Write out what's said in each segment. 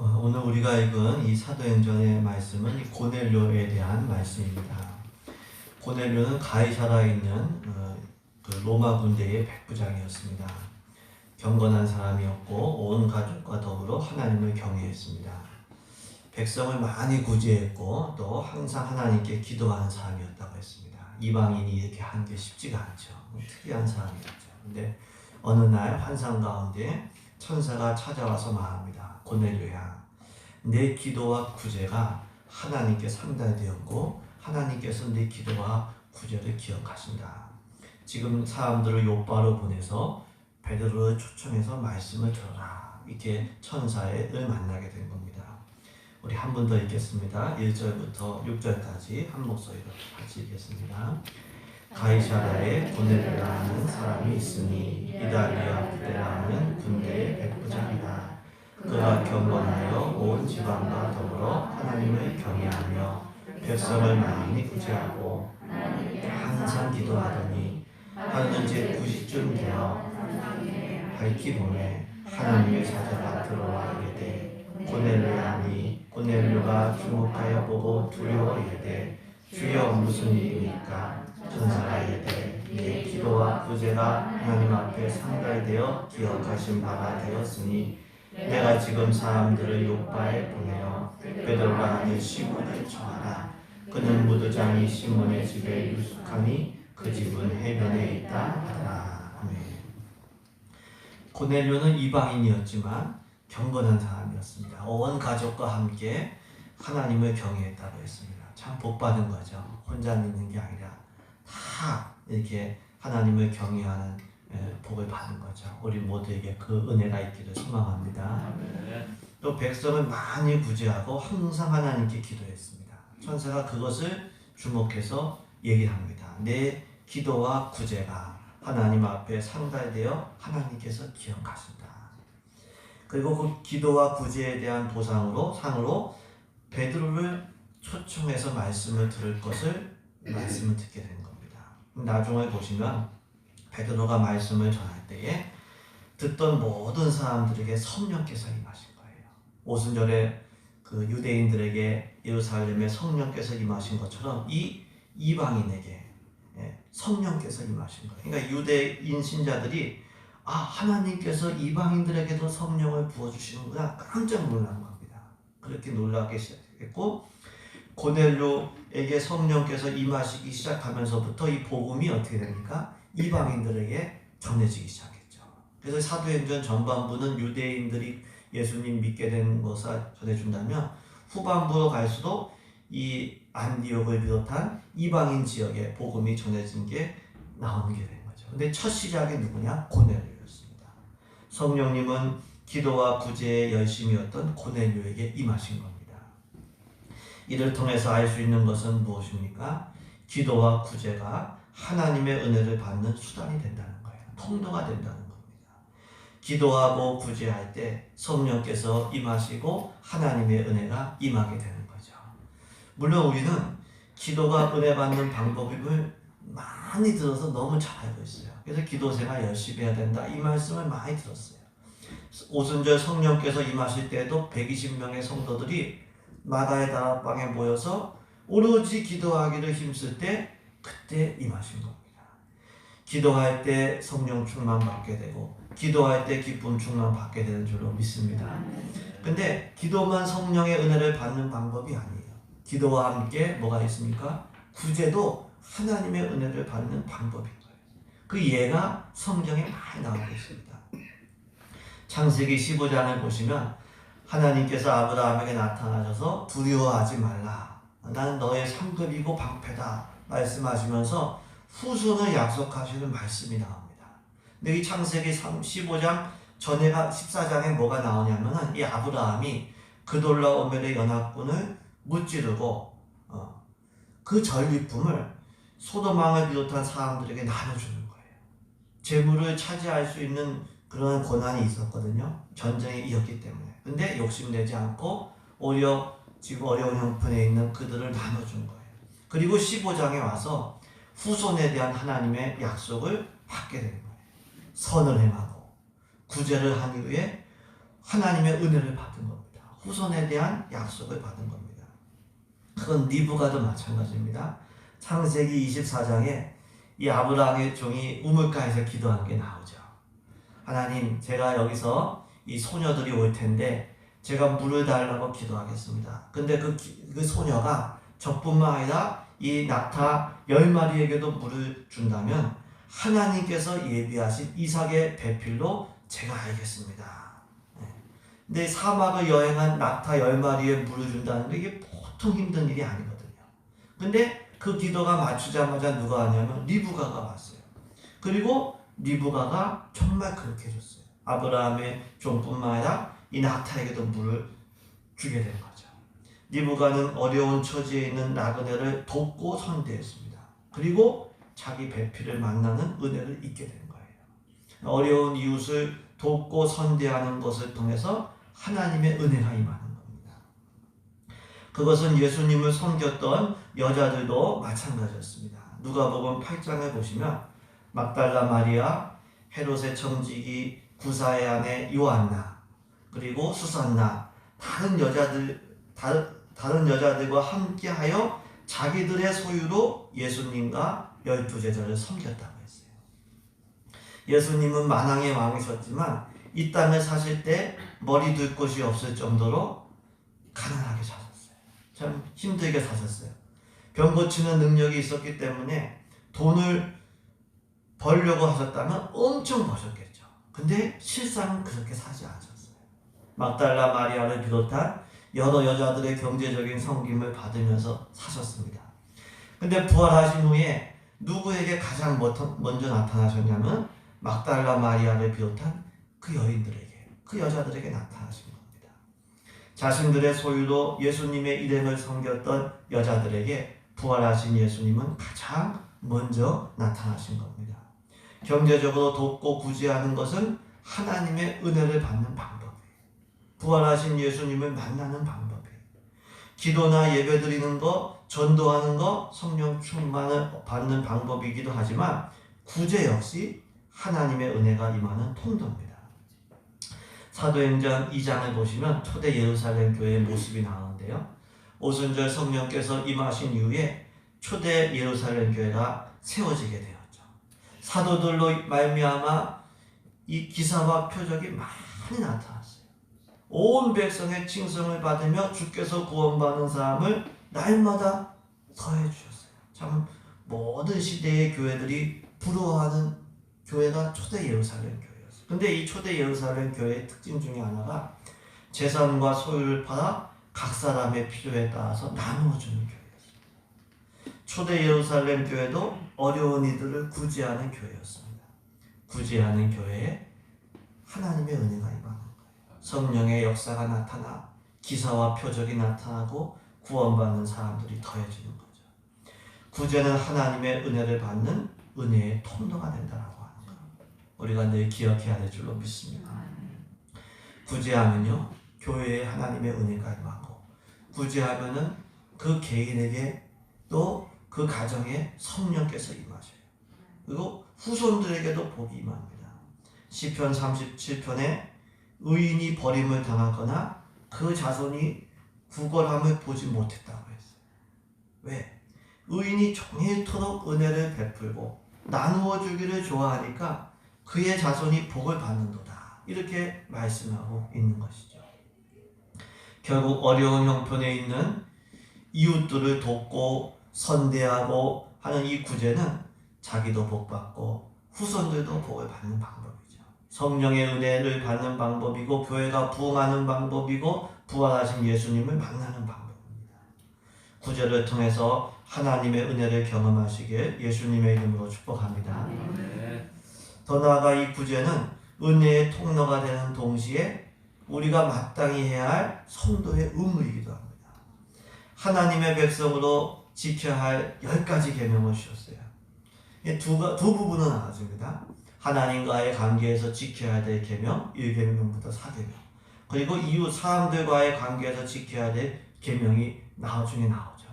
오늘 우리가 읽은 이 사도행전의 말씀은 이 고넬료에 대한 말씀입니다. 고넬료는 가이사라에 있는 그 로마 군대의 백부장이었습니다. 경건한 사람이었고 온 가족과 더불어 하나님을 경외했습니다. 백성을 많이 구제했고 또 항상 하나님께 기도하는 사람이었다고 했습니다. 이방인이 이렇게 하는 게 쉽지가 않죠. 특이한 사람이었죠. 근데 어느 날 환상 가운데 천사가 찾아와서 말합니다. 고넬료야, 내 기도와 구제가 하나님께 상달되었고 하나님께서 내 기도와 구제를 기억하신다. 지금 사람들을 요바로 보내서 베드로를 초청해서 말씀을 들어라. 이렇게 천사를 만나게 된 겁니다. 우리 한 번 더 읽겠습니다. 1절부터 6절까지 한 목소리로 같이 읽겠습니다. 가이사라에 고넬료라는 사람이 있으니 이달리아 부대라는 군대의 백부장이다. 그가 경건하여 온 지방과 더불어 하나님을 경외하며 백성을 많이 구제하고 항상 기도하더니 하루는 제 9시쯤 되어 밝기 보내 하나님의 사자가 들어와 이르되 고넬료야니 고넬료가 주목하여 보고 두려워 이르되 주여 무슨 일입니까? 천사가 이르되 네 기도와 구제가 하나님 앞에 상달되어 기억하신 바가 되었으니 내가 지금 사람들을 요바에 보내어 베드로가 하는 시몬을 청하라. 그는 무도장이 시몬의 집에 유숙하니 그 집은 해변에 있다 하더라. 아멘. 고넬료는 이방인이었지만 경건한 사람이었습니다. 온 가족과 함께 하나님을 경외했다고 했습니다. 참 복받은 거죠. 혼자 믿는 게 아니라 다 이렇게 하나님을 경외하는 복을 받은 거죠. 우리 모두에게 그 은혜가 있기를 소망합니다. 또 백성을 많이 구제하고 항상 하나님께 기도했습니다. 천사가 그것을 주목해서 얘기합니다. 내 기도와 구제가 하나님 앞에 상달되어 하나님께서 기억하신다. 그리고 그 기도와 구제에 대한 상으로 베드로를 초청해서 말씀을 들을 것을 말씀을 듣게 된 겁니다. 나중에 보시면 베드로가 말씀을 전할 때에 듣던 모든 사람들에게 성령께서 임하신 거예요. 오순절에 그 유대인들에게 예루살렘에 성령께서 임하신 것처럼 이 이방인에게 성령께서 임하신 거예요. 그러니까 유대인 신자들이 하나님께서 이방인들에게도 성령을 부어주시는구나 깜짝 놀란 겁니다. 그렇게 놀라기 시작했고 고넬료에게 성령께서 임하시기 시작하면서부터 이 복음이 어떻게 됩니까? 이방인들에게 전해지기 시작했죠. 그래서 사도행전 전반부는 유대인들이 예수님 믿게 된 것을 전해준다면 후반부로 갈수록 이 안디옥을 비롯한 이방인 지역에 복음이 전해진 게 나오는 게 된 거죠. 근데 첫 시작이 누구냐? 고넬료였습니다. 성령님은 기도와 구제에 열심이었던 고넬료에게 임하신 겁니다. 이를 통해서 알 수 있는 것은 무엇입니까? 기도와 구제가 하나님의 은혜를 받는 수단이 된다는 거예요. 통로가 된다는 겁니다. 기도하고 구제할 때 성령께서 임하시고 하나님의 은혜가 임하게 되는 거죠. 물론 우리는 기도가 은혜 받는 방법을 많이 들어서 너무 잘 알고 있어요. 그래서 기도생활 열심히 해야 된다 이 말씀을 많이 들었어요. 오순절 성령께서 임하실 때에도 120명의 성도들이 마다의 다락방에 모여서 오로지 기도하기를 힘쓸 때 그때 임하신 겁니다. 기도할 때 성령 충만 받게 되고 기도할 때 기쁨 충만 받게 되는 줄로 믿습니다. 근데 기도만 성령의 은혜를 받는 방법이 아니에요. 기도와 함께 뭐가 있습니까? 구제도 하나님의 은혜를 받는 방법인 거예요. 그 예가 성경에 많이 나오고 있습니다. 창세기 15장을 보시면 하나님께서 아브라함에게 나타나셔서 두려워하지 말라. 나는 너의 상급이고 방패다. 말씀하시면서 후손을 약속하시는 말씀이 나옵니다. 근데 이 창세기 15장 전에가 14장에 뭐가 나오냐면은 이 아브라함이 그돌라 오멜의 연합군을 무찌르고 그 전리품을 소돔왕을 비롯한 사람들에게 나눠주는 거예요. 재물을 차지할 수 있는 그런 권한이 있었거든요. 전쟁이 이었기 때문에. 근데 욕심내지 않고 오히려 지금 어려운 형편에 있는 그들을 나눠준 거예요. 그리고 15장에 와서 후손에 대한 하나님의 약속을 받게 되는 거예요. 선을 행하고 구제를 한 이후에 하나님의 은혜를 받은 겁니다. 후손에 대한 약속을 받은 겁니다. 그건 리브가도 마찬가지입니다. 창세기 24장에 이 아브라함의 종이 우물가에서 기도한 게 나오죠. 하나님, 제가 여기서 이 소녀들이 올 텐데 제가 물을 달라고 기도하겠습니다. 근데 그 소녀가 저뿐만 아니라 이 낙타 10마리에게도 물을 준다면 하나님께서 예비하신 이삭의 배필로 제가 알겠습니다. 근데 사막을 여행한 낙타 10마리에 물을 준다는 게 이게 보통 힘든 일이 아니거든요. 근데 그 기도가 맞추자마자 누가 하냐면 리브가가 왔어요. 그리고 리브가가 정말 그렇게 해줬어요. 아브라함의 종뿐만 아니라 이 낙타에게도 물을 주게 된 거죠. 리브가는 어려운 처지에 있는 나그네를 돕고 선대했습니다. 그리고 자기 배필을 만나는 은혜를 잊게 된 거예요. 어려운 이웃을 돕고 선대하는 것을 통해서 하나님의 은혜가 임하는 겁니다. 그것은 예수님을 섬겼던 여자들도 마찬가지였습니다. 누가복음 8장을 보시면 막달라 마리아, 헤롯의 청지기 구사의 아내 요한나, 그리고 수산나, 다른 여자들과 함께하여 자기들의 소유로 예수님과 12제자를 섬겼다고 했어요. 예수님은 만왕의 왕이셨지만 이 땅을 사실 때 머리 둘 곳이 없을 정도로 가난하게 사셨어요. 참 힘들게 사셨어요. 병 고치는 능력이 있었기 때문에 돈을 벌려고 하셨다면 엄청 버셨겠죠. 근데 실상은 그렇게 사지 않으셨어요. 막달라 마리아를 비롯한 여러 여자들의 경제적인 섬김을 받으면서 사셨습니다. 근데 부활하신 후에 누구에게 가장 먼저 나타나셨냐면 막달라 마리아를 비롯한 그 여인들에게, 그 여자들에게 나타나신 겁니다. 자신들의 소유로 예수님의 일행을 섬겼던 여자들에게 부활하신 예수님은 가장 먼저 나타나신 겁니다. 경제적으로 돕고 구제하는 것은 하나님의 은혜를 받는 방법이에요. 부활하신 예수님을 만나는 방법이에요. 기도나 예배 드리는 거, 전도하는 거, 성령 충만을 받는 방법이기도 하지만 구제 역시 하나님의 은혜가 임하는 통로입니다. 사도행전 2장을 보시면 초대 예루살렘 교회의 모습이 나오는데요. 오순절 성령께서 임하신 이후에 초대 예루살렘 교회가 세워지게 되었죠. 사도들로 말미암아 이 기사와 표적이 많이 나타났어요. 온 백성의 칭송을 받으며 주께서 구원받는 사람을 날마다 더해 주셨어요. 참 모든 시대의 교회들이 부러워하는 교회가 초대 예루살렘 교회였어요. 근데 이 초대 예루살렘 교회의 특징 중에 하나가 재산과 소유를 팔아 각 사람의 필요에 따라서 나누어 주는 교회였어요. 초대 예루살렘 교회도 어려운 이들을 구제하는 교회였습니다. 구제하는 교회에 하나님의 은혜가 임하는 거예요. 성령의 역사가 나타나 기사와 표적이 나타나고 구원받는 사람들이 더해지는 거죠. 구제는 하나님의 은혜를 받는 은혜의 통로가 된다라고 하는 거예요. 우리가 늘 기억해야 될 줄로 믿습니다. 구제하면요, 교회에 하나님의 은혜가 임하고, 구제하면은 그 개인에게 또 그 가정에 성령께서 임하셔요. 그리고 후손들에게도 복이 임합니다. 시편 37편에 의인이 버림을 당하거나 그 자손이 구걸함을 보지 못했다고 했어요. 왜? 의인이 종일토록 은혜를 베풀고 나누어 주기를 좋아하니까 그의 자손이 복을 받는도다. 이렇게 말씀하고 있는 것이죠. 결국 어려운 형편에 있는 이웃들을 돕고 선대하고 하는 이 구제는 자기도 복받고 후손들도 복을 받는 방법이죠. 성령의 은혜를 받는 방법이고 교회가 부흥하는 방법이고 부활하신 예수님을 만나는 방법입니다. 구제를 통해서 하나님의 은혜를 경험하시길 예수님의 이름으로 축복합니다. 더 나아가 이 구제는 은혜의 통로가 되는 동시에 우리가 마땅히 해야 할 성도의 의무이기도 합니다. 하나님의 백성으로 지켜야 할 10가지 계명을 주셨어요. 두 부분은 나눠집니다. 하나님과의 관계에서 지켜야 될 계명, 1계명부터 4계명. 그리고 이웃 사람들과의 관계에서 지켜야 될 계명이 나중에 나오죠.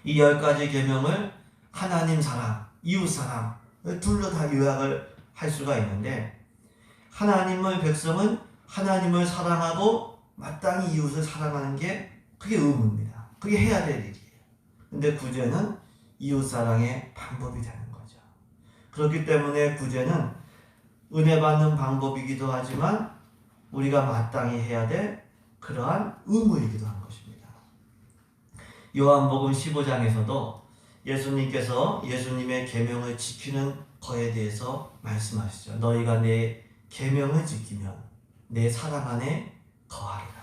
이 10가지 계명을 하나님 사랑, 이웃 사랑 둘로 다 요약을 할 수가 있는데, 하나님의 백성은 하나님을 사랑하고 마땅히 이웃을 사랑하는 게 그게 의무입니다. 그게 해야 될 일이에요. 근데 구제는 이웃 사랑의 방법이 되는 거죠. 그렇기 때문에 구제는 은혜 받는 방법이기도 하지만 우리가 마땅히 해야 될 그러한 의무이기도 한 것입니다. 요한복음 15장에서도 예수님께서 예수님의 계명을 지키는 거에 대해서 말씀하시죠. 너희가 내 계명을 지키면 내 사랑 안에 거하리라.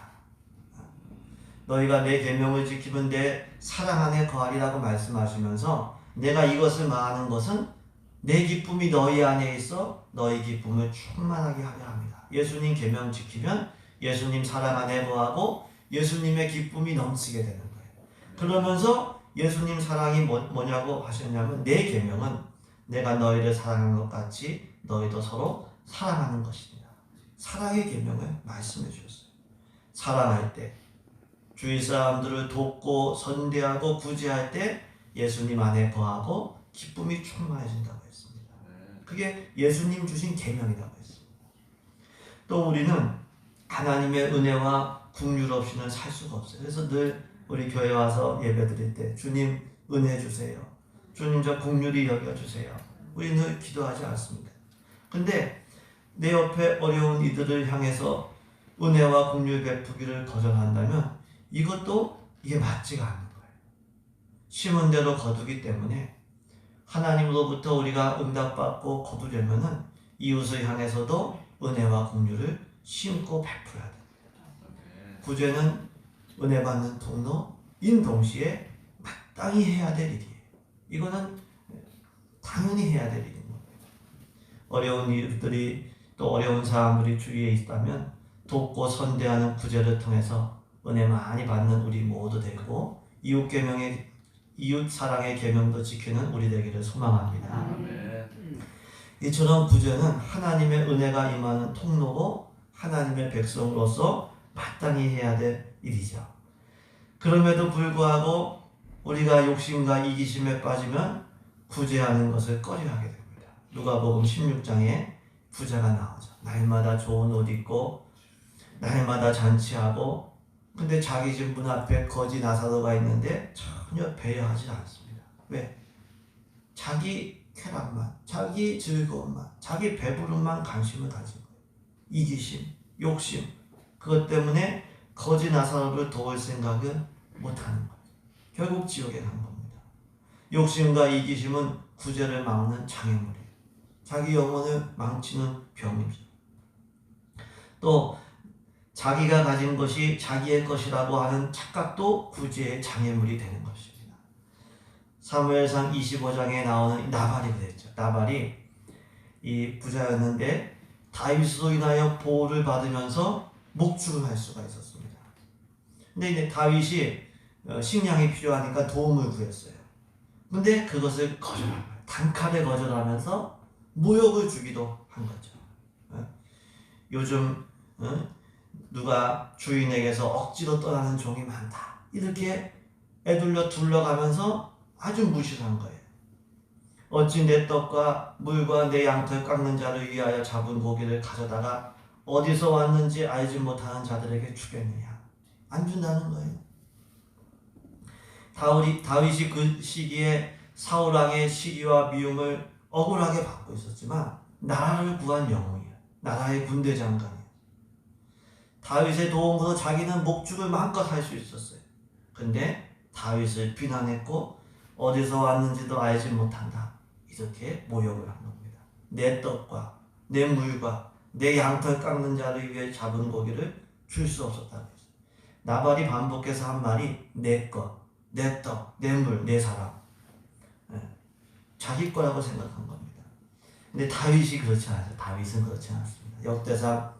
너희가 내 계명을 지키면 내 사랑 안에 거하리라고 말씀하시면서 내가 이것을 말하는 것은 내 기쁨이 너희 안에 있어 너희 기쁨을 충만하게 하려 합니다. 예수님 계명 지키면 예수님 사랑 안에 거하고 예수님의 기쁨이 넘치게 되는 거예요. 그러면서 예수님 사랑이 뭐냐고 하셨냐면 내 계명은 내가 너희를 사랑하는 것 같이 너희도 서로 사랑하는 것입니다. 사랑의 계명을 말씀해 주셨어요. 사랑할 때 주위 사람들을 돕고 선대하고 구제할 때 예수님 안에 거하고 기쁨이 충만해진다고 했습니다. 그게 예수님 주신 계명이라고 했습니다. 또 우리는 하나님의 은혜와 긍휼 없이는 살 수가 없어요. 그래서 늘 우리 교회 와서 예배 드릴 때 주님 은혜 주세요. 주님 저 긍휼히 여겨주세요. 우리 늘 기도하지 않습니다. 근데 내 옆에 어려운 이들을 향해서 은혜와 긍휼 베푸기를 거절한다면 이것도 이게 맞지가 않는 거예요. 심은 대로 거두기 때문에 하나님으로부터 우리가 응답받고 거두려면은 이웃을 향해서도 은혜와 긍휼을 심고 베풀어야 됩니다. 구제는 은혜 받는 통로인 동시에 마땅히 해야 될 일이에요. 이거는 당연히 해야 될 일인 겁니다. 어려운 일들이 또 어려운 사람들이 주위에 있다면 돕고 선대하는 구제를 통해서 은혜 많이 받는 우리 모두 되고 이웃 사랑의 계명도 지키는 우리 되기를 소망합니다. 이처럼 구제는 하나님의 은혜가 임하는 통로고 하나님의 백성으로서 마땅히 해야 될 일이죠. 그럼에도 불구하고 우리가 욕심과 이기심에 빠지면 구제하는 것을 꺼려하게 됩니다. 누가복음 16장에 부자가 나오죠. 날마다 좋은 옷 입고 날마다 잔치하고 근데 자기 집 문 앞에 거지 나사로가 있는데 전혀 배려하지 않습니다. 왜? 자기 쾌락만, 자기 즐거움만, 자기 배부름만 관심을 가진 거예요. 이기심, 욕심 그것 때문에 거지 나사로를 도울 생각은 못하는 거예요. 결국 지옥에 간 겁니다. 욕심과 이기심은 구제를 막는 장애물이에요. 자기 영혼을 망치는 병이죠. 또 자기가 가진 것이 자기의 것이라고 하는 착각도 구제의 장애물이 되는 것입니다. 사무엘상 25장에 나오는 나발이 그랬죠. 나발이 이 부자였는데 다윗으로 인하여 보호를 받으면서 목축을 할 수가 있었습니다. 근데 이제 다윗이 식량이 필요하니까 도움을 구했어요. 근데 그것을 거절한 거예요. 단칼에 거절하면서 모욕을 주기도 한 거죠. 요즘 누가 주인에게서 억지로 떠나는 종이 많다. 이렇게 애둘러 둘러가면서 아주 무시한 거예요. 어찌 내 떡과 물과 내 양털 깎는 자를 위하여 잡은 고기를 가져다가 어디서 왔는지 알지 못하는 자들에게 주겠느냐. 안 준다는 거예요. 다윗이 그 시기에 사울왕의 시기와 미움을 억울하게 받고 있었지만 나라를 구한 영웅이에요. 나라의 군대 장관이에요. 다윗의 도움으로 자기는 목축을 마음껏 할 수 있었어요. 근데 다윗을 비난했고 어디서 왔는지도 알지 못한다. 이렇게 모욕을 한 겁니다. 내 떡과 내 물과 내 양털 깎는 자를 위해 잡은 고기를 줄 수 없었다고 했어요. 나발이 반복해서 한 말이 내 것, 내 떡, 내 물, 내 사람. 자기 거라고 생각한 겁니다. 근데 다윗이 그렇지 않아요. 다윗은 그렇지 않습니다. 역대상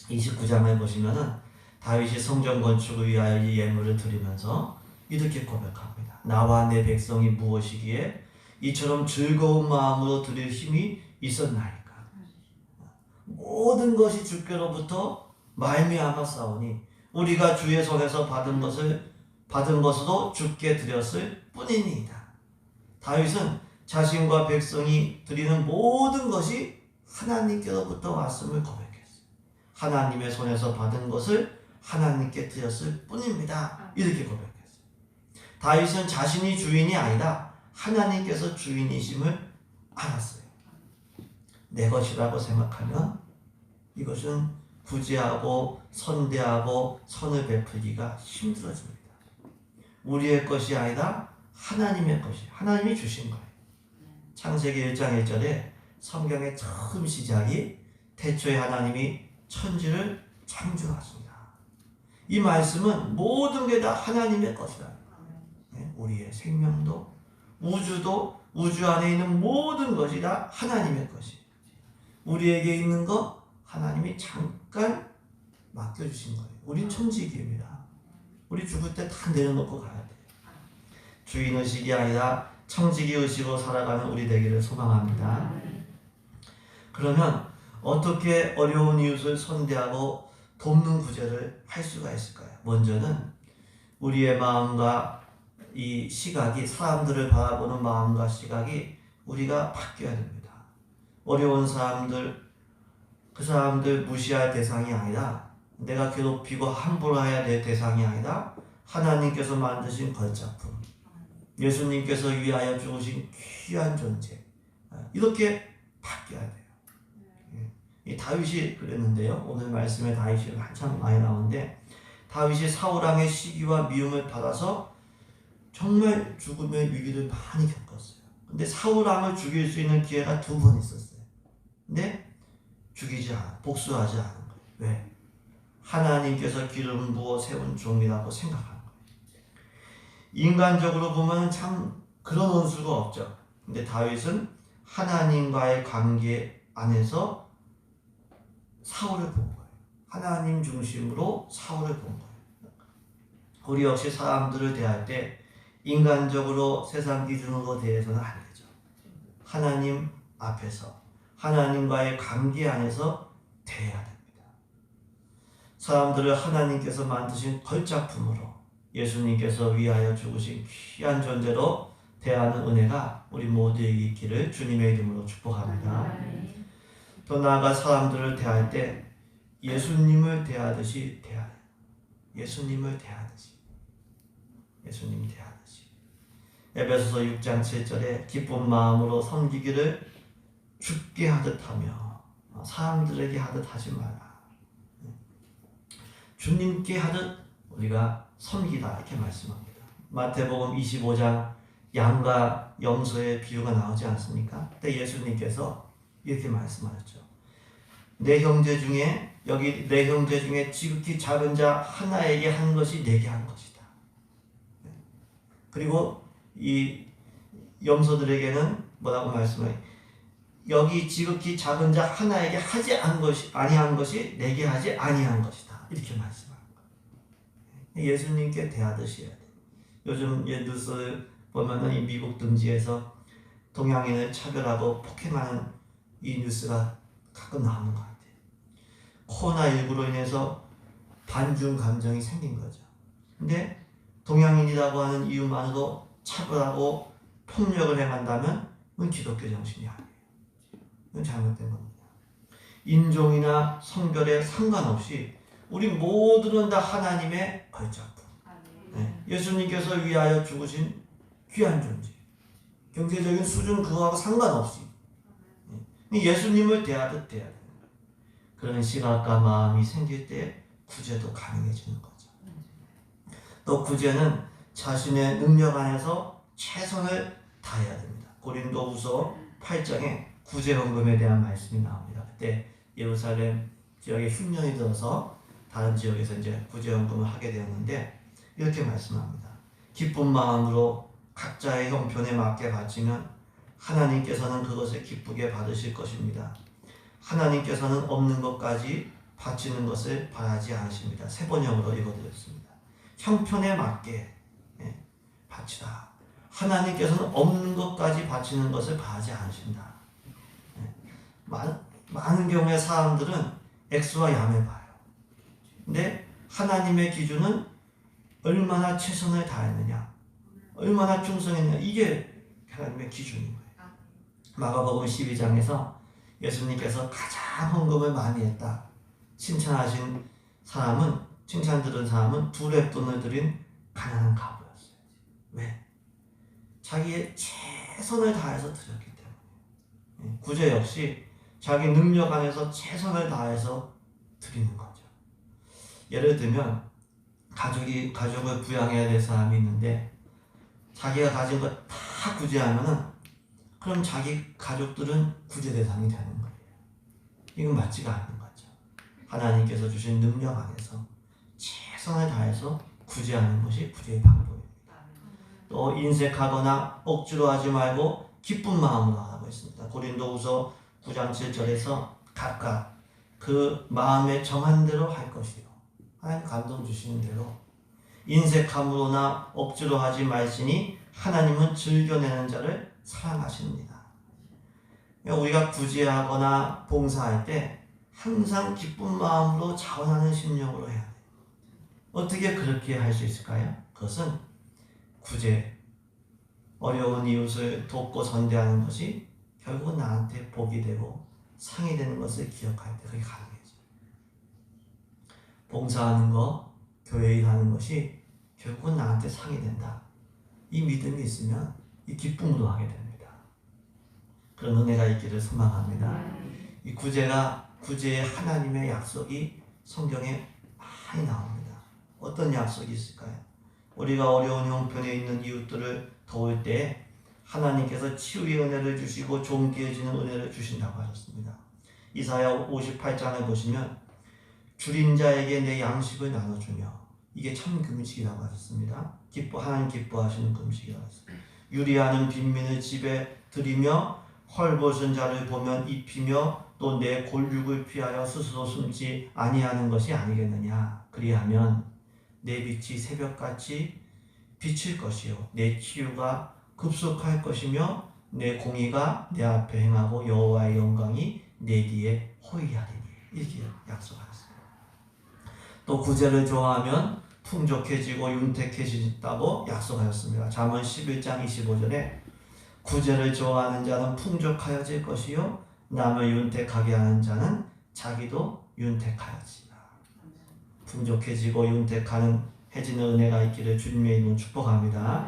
29장을 보시면은 다윗이 성전 건축을 위하여 이 예물을 드리면서 이렇게 고백합니다. 나와 내 백성이 무엇이기에 이처럼 즐거운 마음으로 드릴 힘이 있었나이까. 모든 것이 주께로부터 말미암아 싸우니 우리가 주의 손에서 받은 것으로 주께 드렸을 뿐이니이다. 다윗은 자신과 백성이 드리는 모든 것이 하나님께로부터 왔음을 고백했어요. 하나님의 손에서 받은 것을 하나님께 드렸을 뿐입니다. 이렇게 고백했어요. 다윗은 자신이 주인이 아니라 하나님께서 주인이심을 알았어요. 내 것이라고 생각하면 이것은 구제하고 선대하고 선을 베풀기가 힘들어집니다. 우리의 것이 아니라 하나님의 것이, 하나님이 주신 거예요. 창세기 1장 1절에 성경의 처음 시작이 태초에 하나님이 천지를 창조하셨습니다. 이 말씀은 모든 게 다 하나님의 것이다. 우리의 생명도 우주도 우주 안에 있는 모든 것이 다 하나님의 것이. 우리에게 있는 거 하나님이 잠깐 맡겨주신 거예요. 우린 천지기입니다. 우리 죽을 때 다 내려놓고 가야 돼요. 주인의식이 아니라 청지기의식으로 살아가는 우리 되기를 소망합니다. 그러면 어떻게 어려운 이웃을 선대하고 돕는 구제를 할 수가 있을까요? 먼저는 우리의 마음과 이 시각이, 사람들을 바라보는 마음과 시각이 우리가 바뀌어야 됩니다. 어려운 사람들, 그 사람들 무시할 대상이 아니라, 내가 괴롭히고 함부로 해야 될 대상이 아니라 하나님께서 만드신 걸작품, 예수님께서 위하여 죽으신 귀한 존재, 이렇게 바뀌어야 돼요. 이 다윗이 그랬는데요. 오늘 말씀에 다윗이 한참 많이 나오는데, 다윗이 사울왕의 시기와 미움을 받아서 정말 죽음의 위기를 많이 겪었어요. 근데 사울왕을 죽일 수 있는 기회가 2번 있었어요. 근데 죽이지 않아, 복수하지 않은 거예요. 왜? 하나님께서 기름 부어 세운 종이라고 생각하는 거예요. 인간적으로 보면 참 그런 원수가 없죠. 근데 다윗은 하나님과의 관계 안에서 사울을 본 거예요. 하나님 중심으로 사울을 본 거예요. 우리 역시 사람들을 대할 때 인간적으로 세상 기준으로 대해서는 안 되죠. 하나님 앞에서 하나님과의 관계 안에서 대해야 됩니다. 사람들을 하나님께서 만드신 걸작품으로, 예수님께서 위하여 죽으신 귀한 존재로 대하는 은혜가 우리 모두에게 있기를 주님의 이름으로 축복합니다. 더 나아가 사람들을 대할 때 예수님을 대하듯이 대하라. 예수님을 대하듯이. 예수님 대하듯이. 에베소서 6장 7절에 기쁜 마음으로 섬기기를 죽게 하듯 하며 사람들에게 하듯 하지 마라. 주님께 하듯 우리가 섬기다, 이렇게 말씀합니다. 마태복음 25장 양과 염소의 비유가 나오지 않습니까? 그때 예수님께서 이렇게 말씀하셨죠. 내 형제 중에, 여기 내 형제 중에 지극히 작은 자 하나에게 한 것이 내게 한 것이다. 그리고 이 염소들에게는 뭐라고 말씀해요? 여기 지극히 작은 자 하나에게 하지 아니한 것이 내게 하지 아니한 것이다. 이렇게 말씀하는 거예요. 예수님께 대하듯이 해야 돼요. 요즘 뉴스 보면은 이 미국 등지에서 동양인을 차별하고 폭행하는 이 뉴스가 가끔 나오는 것 같아요. 코로나19로 인해서 반중 감정이 생긴 거죠. 근데 동양인이라고 하는 이유만으로 차별하고 폭력을 행한다면 그건 기독교 정신이 아니에요. 그건 잘못된 겁니다. 인종이나 성별에 상관없이 우리 모두는 다 하나님의 걸작품. 네. 예수님께서 위하여 죽으신 귀한 존재. 경제적인 수준 그거하고 상관없이 예수님을 대하듯 대해야 돼요. 그런 시각과 마음이 생길 때 구제도 가능해지는 거죠. 또 구제는 자신의 능력 안에서 최선을 다해야 됩니다. 고린도후서 8장에 구제헌금에 대한 말씀이 나옵니다. 그때 예루살렘 지역에 흉년이 들어서 다른 지역에서 이제 구제헌금을 하게 되었는데 이렇게 말씀합니다. 기쁜 마음으로 각자의 형편에 맞게 바치면 하나님께서는 그것을 기쁘게 받으실 것입니다. 하나님께서는 없는 것까지 바치는 것을 바라지 않으십니다. 세 번역으로 읽어드렸습니다. 형편에 맞게 바치라. 하나님께서는 없는 것까지 바치는 것을 바라지 않으신다. 많은 경우에 사람들은 액수와 양을 봐요. 근데 하나님의 기준은 얼마나 최선을 다했느냐, 얼마나 충성했느냐, 이게 하나님의 기준인 거예요. 마가복음 12장에서 예수님께서 가장 헌금을 많이 했다 칭찬하신 사람은 칭찬 들은 사람은 두 렙돈을 들인 가난한 과부였어요. 왜? 자기의 최선을 다해서 드렸기 때문에. 구제 역시 자기 능력 안에서 최선을 다해서 드리는 거죠. 예를 들면 가족을 부양해야 될 사람이 있는데 자기가 가진 것 다 구제하면은 그럼 자기 가족들은 구제 대상이 되는 거예요. 이건 맞지가 않는 거죠. 하나님께서 주신 능력 안에서 최선을 다해서 구제하는 것이 구제의 방법입니다. 또 인색하거나 억지로 하지 말고 기쁜 마음으로 하라고 했습니다. 고린도후서 9장 7절에서 각각 그 마음에 정한 대로 할 것이요. 하나님 감동 주시는 대로 인색함으로나 억지로 하지 말지니 하나님은 즐겨내는 자를 사랑하십니다. 우리가 구제하거나 봉사할 때 항상 기쁜 마음으로 자원하는 심령으로 해야 돼요. 어떻게 그렇게 할 수 있을까요? 그것은 구제, 어려운 이웃을 돕고 선대하는 것이 결국 나한테 복이 되고 상이 되는 것을 기억할 때 그게 가능해져요. 봉사하는 것, 교회 일하는 것이 결국은 나한테 상이 된다. 이 믿음이 있으면 이 기쁨으로 하게 됩니다. 그런 은혜가 있기를 소망합니다. 이 구제의 하나님의 약속이 성경에 많이 나옵니다. 어떤 약속이 있을까요? 우리가 어려운 형편에 있는 이웃들을 도울 때 하나님께서 치유의 은혜를 주시고 존귀 해지는 은혜를 주신다고 하셨습니다. 이사야 58장을 보시면 줄인 자에게 내 양식을 나눠주며 이게 참 금식이라고 하셨습니다. 하나님 기뻐하시는 금식이라고 했습니다. 유리하는 빈민을 집에 들이며 헐벗은 자를 보면 입히며 또 내 골육을 피하여 스스로 숨지 아니하는 것이 아니겠느냐. 그리하면 내 빛이 새벽같이 비칠 것이요 내 치유가 급속할 것이며 내 공의가 내 앞에 행하고 여호와의 영광이 내 뒤에 호위하리니. 이렇게 약속하셨습니다. 또 구제를 좋아하면 풍족해지고 윤택해진다고 약속하셨습니다. 잠언 11장 25절에 구제를 좋아하는 자는 풍족하여질 것이요 남을 윤택하게 하는 자는 자기도 윤택하여지라. 풍족해지고 해지는 은혜가 있기를 주님의 이름으로 축복합니다.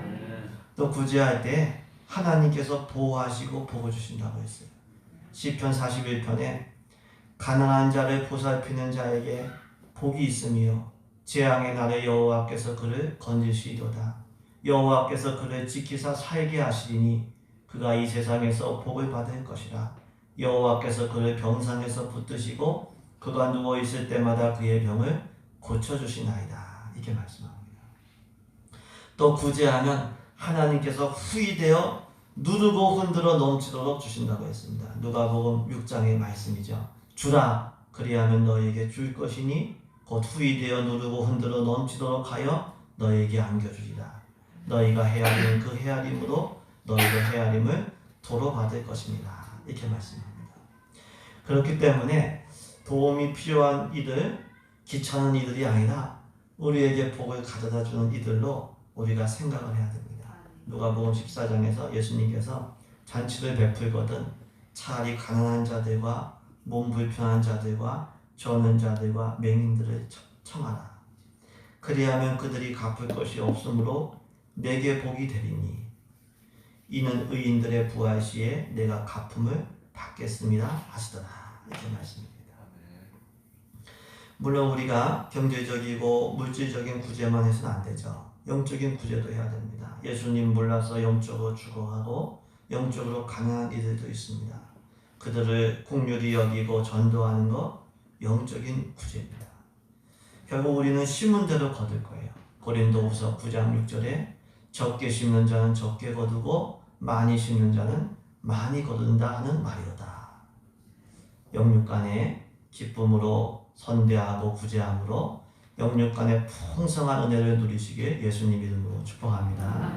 또 구제할 때 하나님께서 보호하시고 복을 주신다고 했어요. 시편 41편에 가난한 자를 보살피는 자에게 복이 있으며 재앙의 날에 여호와께서 그를 건지시리로다. 여호와께서 그를 지키사 살게 하시리니 그가 이 세상에서 복을 받을 것이라. 여호와께서 그를 병상에서 붙드시고 그가 누워있을 때마다 그의 병을 고쳐주시나이다. 이렇게 말씀합니다. 또 구제하면 하나님께서 후이되어 누르고 흔들어 넘치도록 주신다고 했습니다. 누가복음 6장의 말씀이죠. 주라 그리하면 너에게 줄 것이니 곧 후이되어 누르고 흔들어 넘치도록 하여 너에게 안겨주리라. 너희가 헤아리는 그 헤아림으로 너희도 헤아림을 도로 받을 것입니다. 이렇게 말씀합니다. 그렇기 때문에 도움이 필요한 이들, 귀찮은 이들이 아니라 우리에게 복을 가져다 주는 이들로 우리가 생각을 해야 됩니다. 누가복음 14장에서 예수님께서 잔치를 베풀거든 차라리 가난한 자들과 몸 불편한 자들과 저는 자들과 맹인들을 청하라. 그리하면 그들이 갚을 것이 없으므로 내게 복이 되리니 이는 의인들의 부활 시에 내가 갚음을 받겠습니다 하시더라. 이렇게 말씀입니다. 물론 우리가 경제적이고 물질적인 구제만 해서는 안 되죠. 영적인 구제도 해야 됩니다. 예수님 몰라서 영적으로 죽어가고 영적으로 가난한 이들도 있습니다. 그들을 긍휼히 여기고 전도하는 것 영적인 구제입니다. 결국 우리는 심은 대로 거둘 거예요. 고린도후서 9장 6절에 적게 심는 자는 적게 거두고 많이 심는 자는 많이 거둔다 하는 말이로다. 영육간의 기쁨으로 선대하고 구제함으로 영육간의 풍성한 은혜를 누리시길 예수님 이름으로 축복합니다.